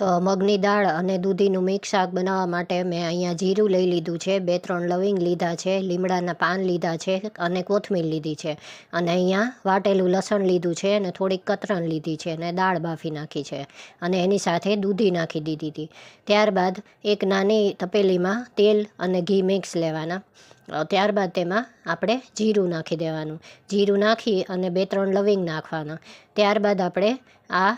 તો મગની દાળ અને દૂધીનું મિક્સ શાક બનાવવા માટે મેં અહીંયા જીરું લઈ લીધું છે, 2-3 લવિંગ લીધા છે, લીમડાના પાન લીધા છે અને કોથમીર લીધી છે, અને અહીંયા વાટેલું લસણ લીધું છે અને થોડીક કતરણ લીધી છે અને દાળ બાફી નાખી છે, અને એની સાથે દૂધી નાખી દીધી હતી. ત્યારબાદ એક નાની તપેલીમાં તેલ અને ઘી મિક્સ લેવાના. ત્યારબાદ તેમાં આપણે જીરું નાખી દેવાનું. જીરું નાખી અને 2-3 લવિંગ નાખવાના. ત્યારબાદ આપણે આ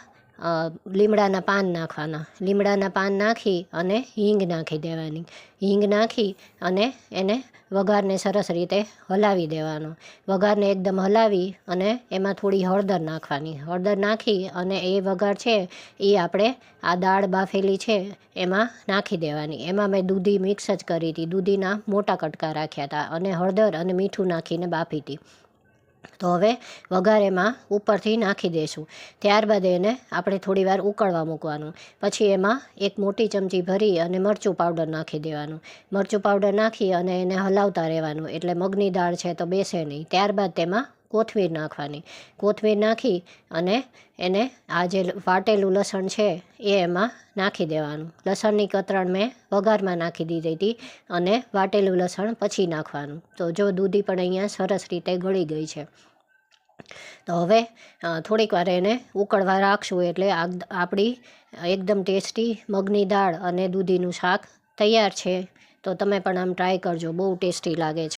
લીમડાના પાન નાખવાના. લીમડાના પાન નાખી અને હિંગ નાખી દેવાની. હિંગ નાખી અને એને વઘારને સરસ રીતે હલાવી દેવાનો. વઘારને એકદમ હલાવી અને એમાં થોડી હળદર નાખવાની. હળદર નાખી અને એ વઘાર છે એ આપણે આ દાળ બાફેલી છે એમાં નાખી દેવાની. એમાં મેં દૂધી મિક્સ જ કરી હતી, દૂધીના મોટા કટકા રાખ્યા હતા અને હળદર અને મીઠું નાખીને બાફી હતી. તો હવે વઘાર એમાં ઉપરથી નાખી દઈશું. ત્યારબાદ એને આપણે થોડી વાર ઉકળવા મૂકવાનું. પછી એમાં એક મોટી ચમચી ભરી અને મરચું પાવડર નાખી દેવાનું. મરચું પાવડર નાખી અને એને હલાવતા રહેવાનું, એટલે મગની દાળ છે તો બેસે નહીં. ત્યારબાદ તેમાં કોથમીર નાખવાની. કોથમીર નાખી અને એને આ જે વાટેલું લસણ છે એ એમાં નાખી દેવાનું. લસણની કતરણ મેં વઘારમાં નાખી દીધી હતી અને વાટેલું લસણ પછી નાખવાનું. તો જો દૂધી પણ અહીંયા સરસ રીતે ગળી ગઈ છે. તો હવે થોડીક વાર એને ઉકળવા રાખશું એટલે આપણી એકદમ ટેસ્ટી મગની દાળ અને દૂધીનું શાક તૈયાર છે. તો તમે પણ આમ ટ્રાય કરજો, બહુ ટેસ્ટી લાગે છે.